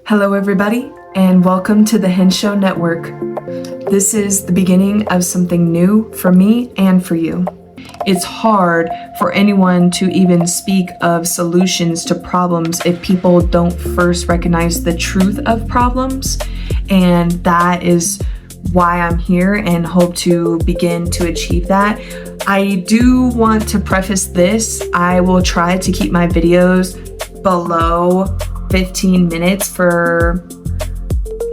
Hello everybody, and welcome to the HenShow Network. This is the beginning of something new for me and for you. It's hard for anyone to even speak of solutions to problems if people don't first recognize the truth of problems, and that is why I'm here and hope to begin to achieve that. I do want to preface this. I will try to keep my videos below 15 minutes for,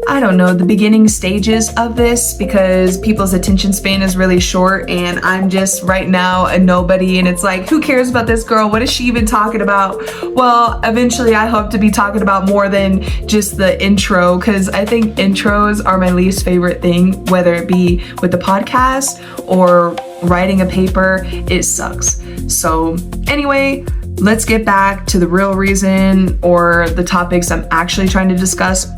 the beginning stages of this, because people's attention span is really short and I'm just right now a nobody, and it's like, who cares about this girl? What is she even talking about? Well, eventually I hope to be talking about more than just the intro, because I think intros are my least favorite thing, whether it be with the podcast or writing a paper. It sucks. So anyway, let's get back to the real reason or the topics I'm actually trying to discuss.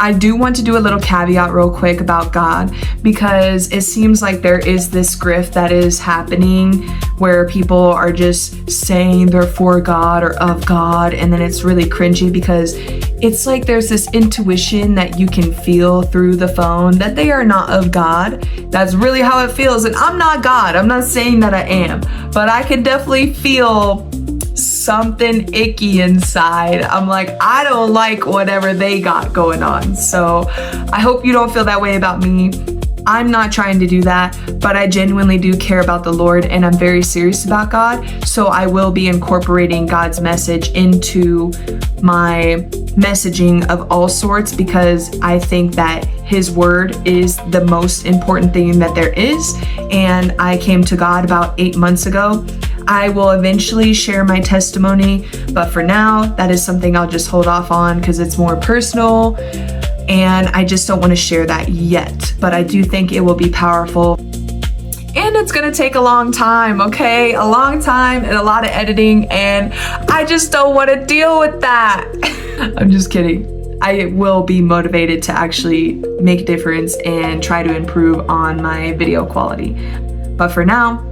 I do want to do a little caveat real quick about God, because it seems like there is this grift that is happening where people are just saying they're for God or of God, and then it's really cringy because it's like there's this intuition that you can feel through the phone that they are not of God. That's really how it feels, and I'm not God. I'm not saying that I am, but I can definitely feel something icky inside. I'm like, I don't like whatever they got going on. So I hope you don't feel that way about me. I'm not trying to do that, but I genuinely do care about the Lord and I'm very serious about God. So I will be incorporating God's message into my messaging of all sorts, because I think that His word is the most important thing that there is. And I came to God about 8 months ago. I will eventually share my testimony, but for now, that is something I'll just hold off on because it's more personal and I just don't want to share that yet. But I do think it will be powerful. And it's gonna take a long time, okay? A long time and a lot of editing, and I just don't want to deal with that. I'm just kidding. I will be motivated to actually make a difference and try to improve on my video quality. But for now,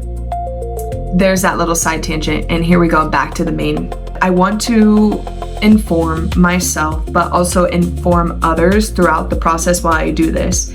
there's that little side tangent, and here we go back to the main. I want to inform myself, but also inform others throughout the process while I do this.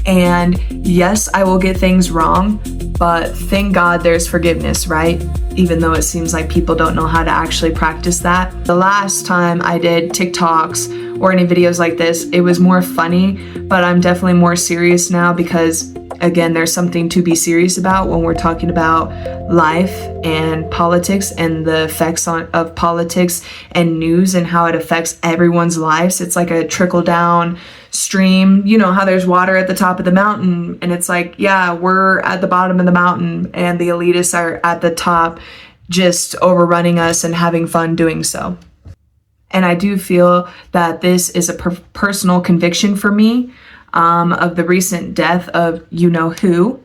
And yes, I will get things wrong, but thank God there's forgiveness, right? Even though it seems like people don't know how to actually practice that. The last time I did TikToks or any videos like this, it was more funny, but I'm definitely more serious now because, again, there's something to be serious about when we're talking about life and politics and the effects of politics and news and how it affects everyone's lives. It's like a trickle down stream. You know how there's water at the top of the mountain, and it's like, yeah, we're at the bottom of the mountain and the elitists are at the top just overrunning us and having fun doing so. And I do feel that this is a personal conviction for me of the recent death of you-know-who.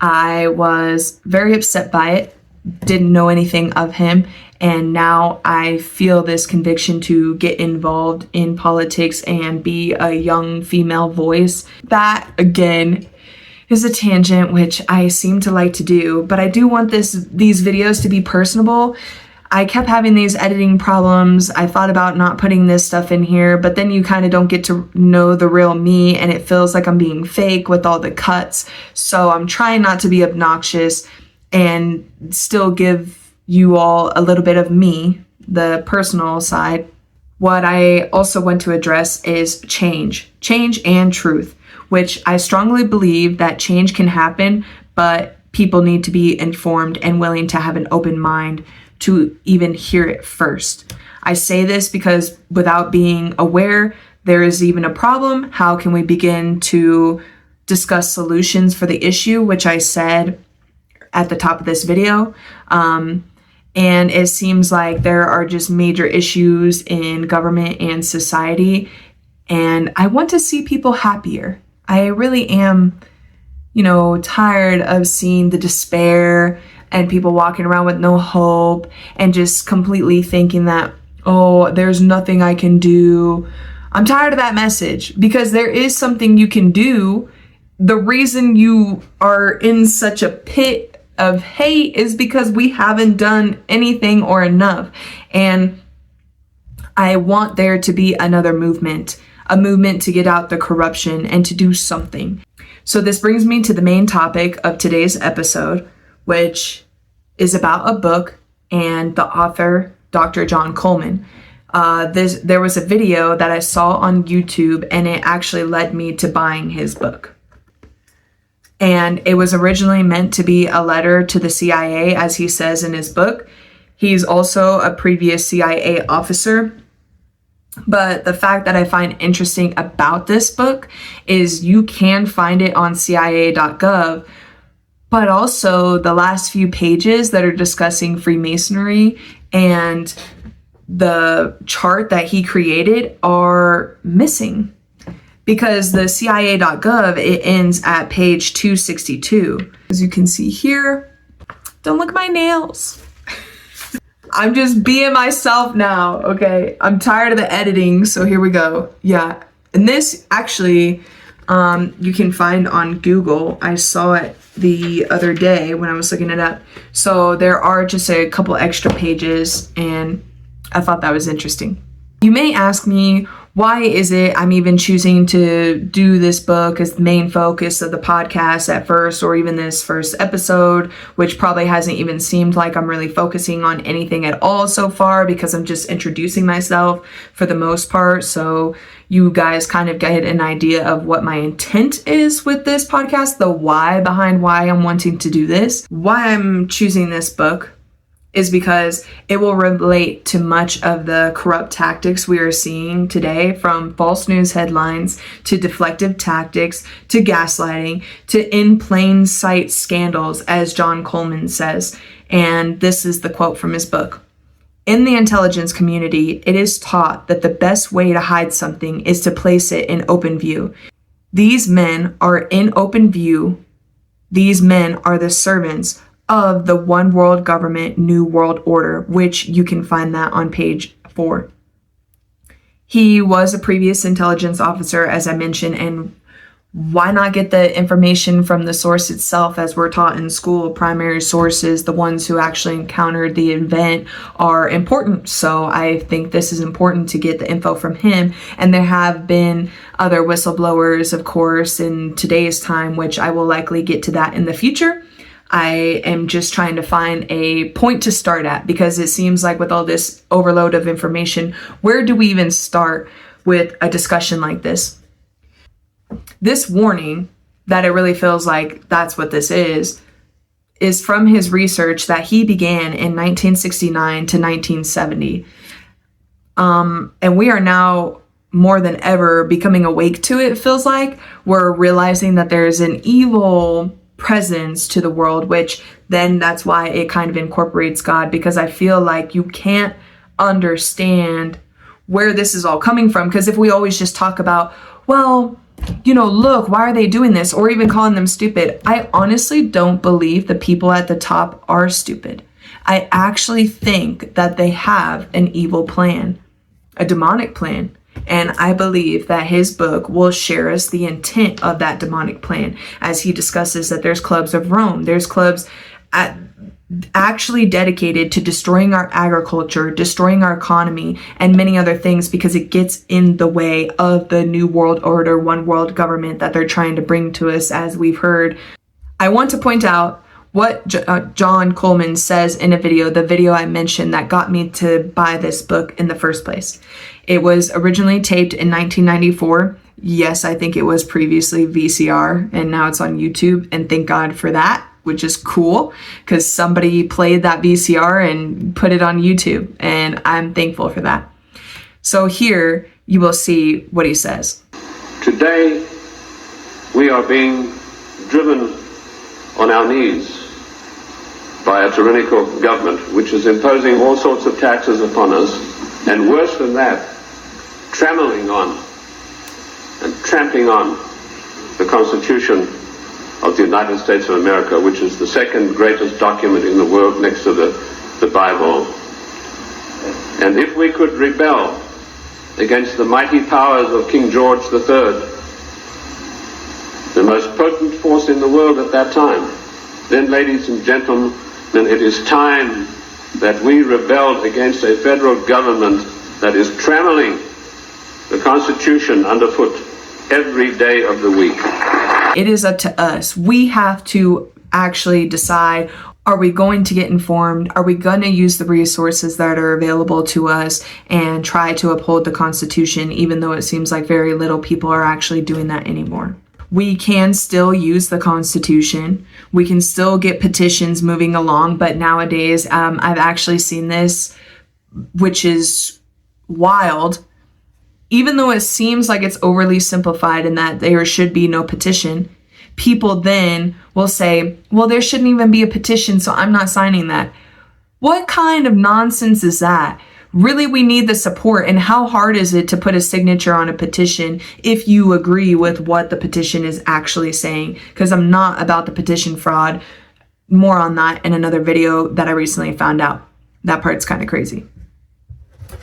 I was very upset by it, didn't know anything of him, and now I feel this conviction to get involved in politics and be a young female voice. That, again, is a tangent, which I seem to like to do, but I do want these videos to be personable. I kept having these editing problems. I thought about not putting this stuff in here, but then you kind of don't get to know the real me, and it feels like I'm being fake with all the cuts. So I'm trying not to be obnoxious and still give you all a little bit of me, the personal side. What I also want to address is change and truth, which I strongly believe that change can happen, but people need to be informed and willing to have an open mind to even hear it first. I say this because without being aware there is even a problem, how can we begin to discuss solutions for the issue, which I said at the top of this video. And it seems like there are just major issues in government and society, and I want to see people happier. I really am, tired of seeing the despair and people walking around with no hope and just completely thinking that, oh, there's nothing I can do. I'm tired of that message, because there is something you can do. The reason you are in such a pit of hate is because we haven't done anything or enough. And I want there to be another movement a movement to get out the corruption and to do something. So this brings me to the main topic of today's episode, which is about a book and the author, Dr. John Coleman. There was a video that I saw on YouTube, and it actually led me to buying his book. And it was originally meant to be a letter to the CIA, as he says in his book. He's also a previous CIA officer. But the fact that I find interesting about this book is you can find it on CIA.gov, but also the last few pages that are discussing Freemasonry and the chart that he created are missing, because the CIA.gov, it ends at page 262. As you can see here, don't look at my nails. I'm just being myself now, okay? I'm tired of the editing, so here we go. Yeah, and this actually, you can find on Google. I saw it the other day when I was looking it up. So there are just a couple extra pages, and I thought that was interesting. You may ask me, why is it I'm even choosing to do this book as the main focus of the podcast at first, or even this first episode, which probably hasn't even seemed like I'm really focusing on anything at all so far, because I'm just introducing myself for the most part. So you guys kind of get an idea of what my intent is with this podcast, the why behind why I'm wanting to do this. Why I'm choosing this book is because it will relate to much of the corrupt tactics we are seeing today, from false news headlines to deflective tactics to gaslighting to in plain sight scandals, as John Coleman says. And this is the quote from his book. In the intelligence community, it is taught that the best way to hide something is to place it in open view. These men are in open view. These men are the servants of the one world government, new world order, which you can find that on page 4. He was a previous intelligence officer, as I mentioned, and why not get the information from the source itself, as we're taught in school? Primary sources, the ones who actually encountered the event, are important. So I think this is important to get the info from him. And there have been other whistleblowers, of course, in today's time, which I will likely get to that in the future. I am just trying to find a point to start at, because it seems like with all this overload of information, where do we even start with a discussion like this? This warning, that it really feels like that's what this is from his research that he began in 1969 to 1970. And we are now more than ever becoming awake to it, feels like. We're realizing that there's an evil presence to the world, which then that's why it kind of incorporates God, because I feel like you can't understand where this is all coming from. Because if we always just talk about, well, look, why are they doing this? Or even calling them stupid. I honestly don't believe the people at the top are stupid. I actually think that they have an evil plan, a demonic plan. And I believe that his book will share us the intent of that demonic plan, as he discusses that there's clubs of Rome. There's clubs actually dedicated to destroying our agriculture, destroying our economy, and many other things, because it gets in the way of the new world order, one world government that they're trying to bring to us, as we've heard. I want to point out what John Coleman says in a video, the video I mentioned that got me to buy this book in the first place. It was originally taped in 1994. Yes, I think it was previously VCR, and now it's on YouTube, and thank God for that, which is cool, because somebody played that VCR and put it on YouTube, and I'm thankful for that. So here you will see what he says. Today, we are being driven on our knees by a tyrannical government which is imposing all sorts of taxes upon us, and worse than that, trammeling on and trampling on the Constitution of the United States of America, which is the second greatest document in the world next to the Bible. And if we could rebel against the mighty powers of King George III, the most potent force in the world at that time, then, ladies and gentlemen, it is time that we rebelled against a federal government that is trammeling the Constitution underfoot every day of the week. It is up to us. We have to actually decide, are we going to get informed? Are we going to use the resources that are available to us and try to uphold the Constitution, even though it seems like very little people are actually doing that anymore? We can still use the Constitution. We can still get petitions moving along, but nowadays, I've actually seen this, which is wild. Even though it seems like it's overly simplified and that there should be no petition, people then will say, well, there shouldn't even be a petition, so I'm not signing that. What kind of nonsense is that? Really, we need the support. And how hard is it to put a signature on a petition if you agree with what the petition is actually saying? Because I'm not about the petition fraud. More on that in another video that I recently found out. That part's kind of crazy.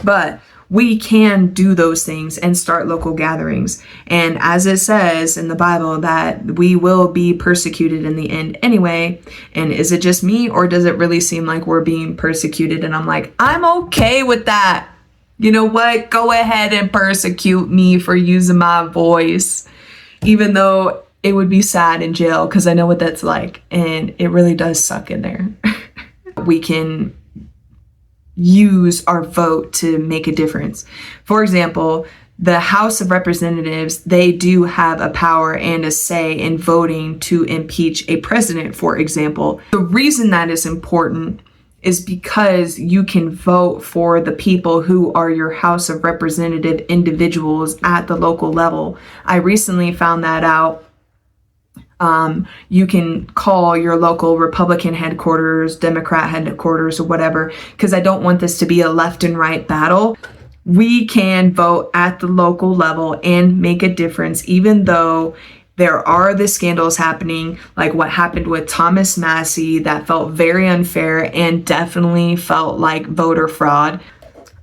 But we can do those things and start local gatherings. And as it says in the Bible, that we will be persecuted in the end anyway. And is it just me, or does it really seem like we're being persecuted? And I'm like, I'm okay with that. You know what? Go ahead and persecute me for using my voice, even though it would be sad in jail, because I know what that's like. And it really does suck in there. We can use our vote to make a difference. For example, the House of Representatives, they do have a power and a say in voting to impeach a president, for example. The reason that is important is because you can vote for the people who are your House of Representative individuals at the local level. I recently found that out. You can call your local Republican headquarters, Democrat headquarters, or whatever, because I don't want this to be a left and right battle. We can vote at the local level and make a difference, even though there are the scandals happening, like what happened with Thomas Massey, that felt very unfair and definitely felt like voter fraud.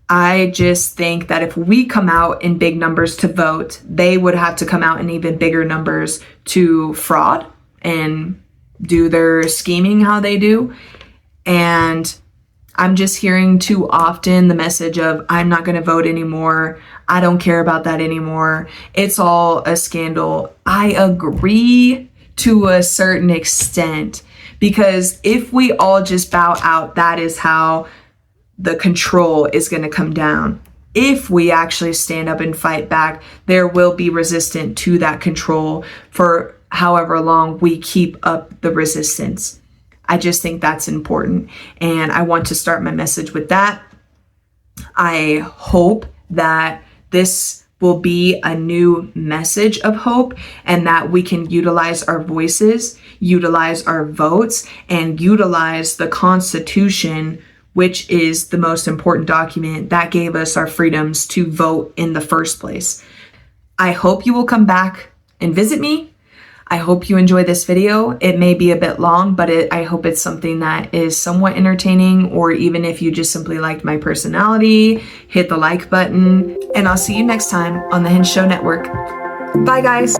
I just think that if we come out in big numbers to vote, they would have to come out in even bigger numbers to fraud and do their scheming how they do. And I'm just hearing too often the message of, I'm not going to vote anymore. I don't care about that anymore. It's all a scandal. I agree to a certain extent, because if we all just bow out, that is how the control is going to come down. If we actually stand up and fight back, there will be resistance to that control for however long we keep up the resistance. I just think that's important. And I want to start my message with that. I hope that this will be a new message of hope, and that we can utilize our voices, utilize our votes, and utilize the Constitution, which is the most important document that gave us our freedoms to vote in the first place. I hope you will come back and visit me. I hope you enjoy this video. It may be a bit long, but I hope it's something that is somewhat entertaining, or even if you just simply liked my personality, hit the like button, and I'll see you next time on the HenShow Network. Bye, guys.